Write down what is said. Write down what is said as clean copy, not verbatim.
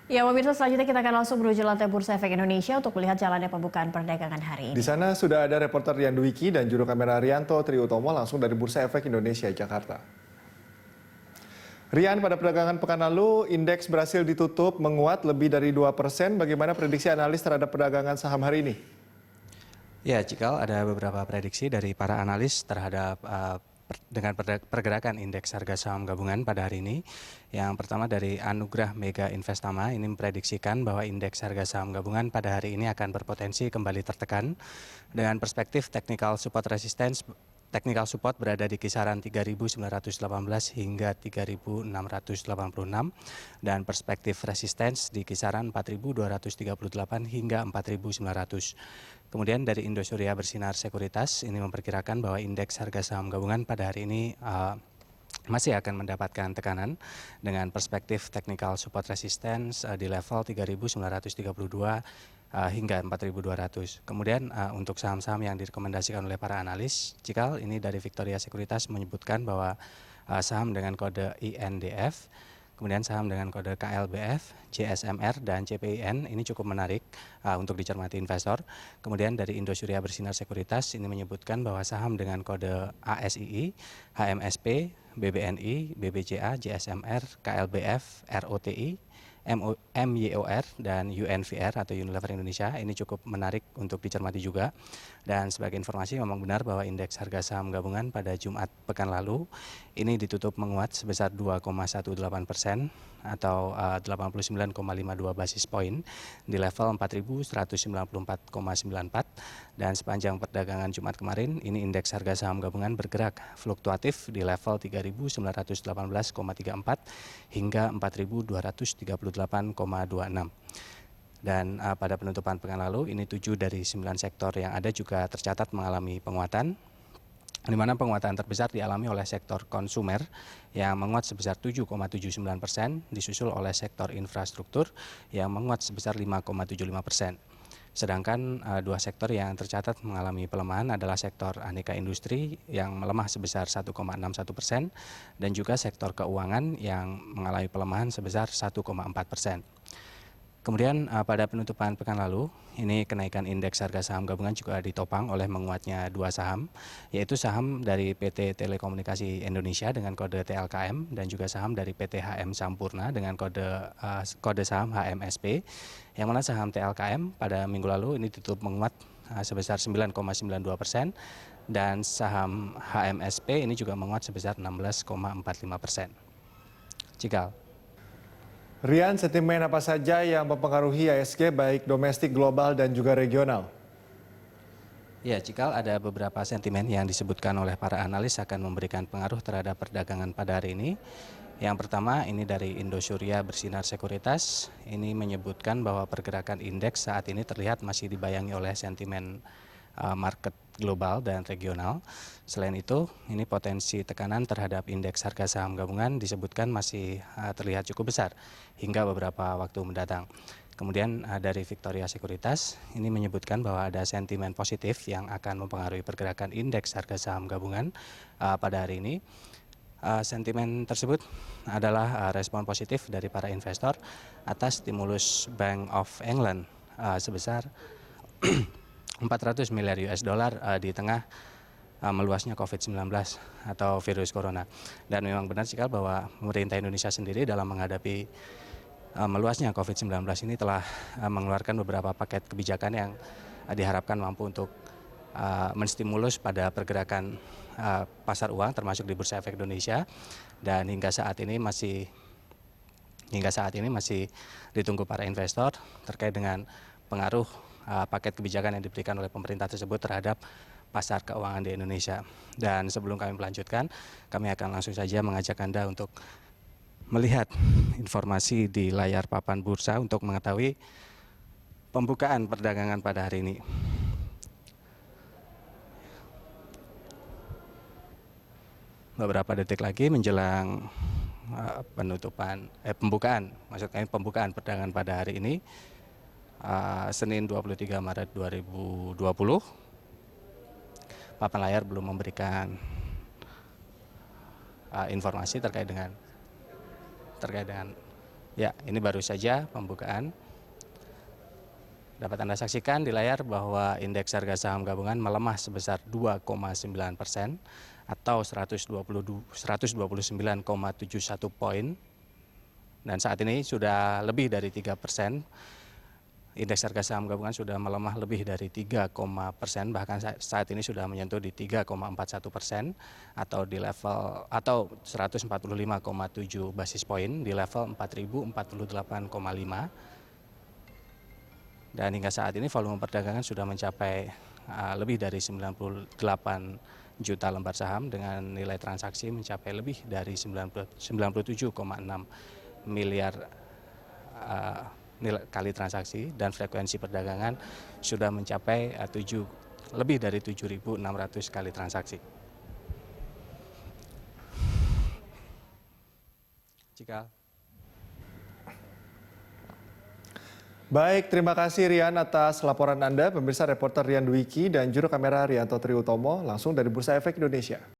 Ya, pemirsa, selanjutnya kita akan langsung menuju lantai Bursa Efek Indonesia untuk melihat jalannya pembukaan perdagangan hari Di ini. sana sudah ada reporter Rian Dwiki dan juru kamera Rianto Triutomo langsung dari Bursa Efek Indonesia, Jakarta. Rian, pada perdagangan pekan lalu, indeks berhasil ditutup menguat lebih dari 2%. Bagaimana prediksi analis terhadap perdagangan saham hari ini? Ya, Cikal, ada beberapa prediksi dari para analis terhadap dengan pergerakan indeks harga saham gabungan pada hari ini. Yang pertama dari Anugrah Mega Investama, ini memprediksikan bahwa indeks harga saham gabungan pada hari ini akan berpotensi kembali tertekan dengan perspektif technical support resistance. Technical support berada di kisaran 3.918 hingga 3.686 dan perspektif resistance di kisaran 4.238 hingga 4.900. Kemudian dari Indosuria Bersinar Sekuritas ini memperkirakan bahwa indeks harga saham gabungan pada hari ini masih akan mendapatkan tekanan dengan perspektif technical support resistance di level 3.932 hingga 4.200. Kemudian untuk saham-saham yang direkomendasikan oleh para analis, Cikal, ini dari Victoria Sekuritas menyebutkan bahwa saham dengan kode INDF, kemudian saham dengan kode KLBF, JSMR, dan CPIN ini cukup menarik untuk dicermati investor. Kemudian dari Indosuria Bersinar Sekuritas ini menyebutkan bahwa saham dengan kode ASII, HMSP, BBNI, BBCA, JSMR, KLBF, ROTI, MYOR, dan UNVR atau Unilever Indonesia ini cukup menarik untuk dicermati juga. Dan sebagai informasi, memang benar bahwa indeks harga saham gabungan pada Jumat pekan lalu ini ditutup menguat sebesar 2,18% atau 89,52 basis poin di level 4.194,94, dan sepanjang perdagangan Jumat kemarin ini indeks harga saham gabungan bergerak fluktuatif di level 3.918,34 hingga 4.238,26. Dan pada penutupan pekan lalu ini 7 dari 9 sektor yang ada juga tercatat mengalami penguatan, di mana penguatan terbesar dialami oleh sektor konsumer yang menguat sebesar 7,79%, disusul oleh sektor infrastruktur yang menguat sebesar 5,75%. Sedangkan dua sektor yang tercatat mengalami pelemahan adalah sektor aneka industri yang melemah sebesar 1,61% dan juga sektor keuangan yang mengalami pelemahan sebesar 1,4%. Kemudian pada penutupan pekan lalu, ini kenaikan indeks harga saham gabungan juga ditopang oleh menguatnya dua saham, yaitu saham dari PT Telekomunikasi Indonesia dengan kode TLKM dan juga saham dari PT HM Sampurna dengan kode saham HMSP, yang mana saham TLKM pada minggu lalu ini ditutup menguat sebesar 9,92% dan saham HMSP ini juga menguat sebesar 16,45%. Cikal. Rian, sentimen apa saja yang mempengaruhi IHSG baik domestik, global, dan juga regional? Ya, Cikal, ada beberapa sentimen yang disebutkan oleh para analis akan memberikan pengaruh terhadap perdagangan pada hari ini. Yang pertama ini dari Indosuria Bersinar Sekuritas, ini menyebutkan bahwa pergerakan indeks saat ini terlihat masih dibayangi oleh sentimen market global dan regional. Selain itu, ini potensi tekanan terhadap indeks harga saham gabungan disebutkan masih terlihat cukup besar hingga beberapa waktu mendatang. Kemudian dari Victoria Sekuritas ini menyebutkan bahwa ada sentimen positif yang akan mempengaruhi pergerakan indeks harga saham gabungan pada hari ini. Sentimen tersebut adalah respon positif dari para investor atas stimulus Bank of England sebesar 400 miliar US dollar di tengah meluasnya COVID-19 atau virus corona. Dan memang benar sekali bahwa pemerintah Indonesia sendiri dalam menghadapi meluasnya COVID-19 ini telah mengeluarkan beberapa paket kebijakan yang diharapkan mampu untuk menstimulus pada pergerakan pasar uang termasuk di Bursa Efek Indonesia, dan hingga saat ini masih ditunggu para investor terkait dengan pengaruh paket kebijakan yang diberikan oleh pemerintah tersebut terhadap pasar keuangan di Indonesia. Dan sebelum kami melanjutkan, kami akan langsung saja mengajak Anda untuk melihat informasi di layar papan bursa untuk mengetahui pembukaan perdagangan pada hari ini. Beberapa detik lagi menjelang pembukaan perdagangan pada hari ini, Senin 23 Maret 2020. Papan layar belum memberikan informasi terkait dengan Ya, ini baru saja pembukaan. Dapat Anda saksikan di layar bahwa indeks harga saham gabungan melemah sebesar 2,9% atau 129,71 poin. Dan saat ini sudah lebih dari 3%. Indeks harga saham gabungan sudah melemah lebih dari 3,%, bahkan saat ini sudah menyentuh di 3,41% atau di level 145,7 basis poin di level 4.048,5. Dan hingga saat ini volume perdagangan sudah mencapai lebih dari 98 juta lembar saham dengan nilai transaksi mencapai lebih dari 97,6 miliar nilai kali transaksi, dan frekuensi perdagangan sudah mencapai lebih dari 7.600 kali transaksi. Baik, terima kasih Rian atas laporan Anda. Pemirsa, reporter Rian Dwiki dan juru kamera Rianto Triutomo langsung dari Bursa Efek Indonesia.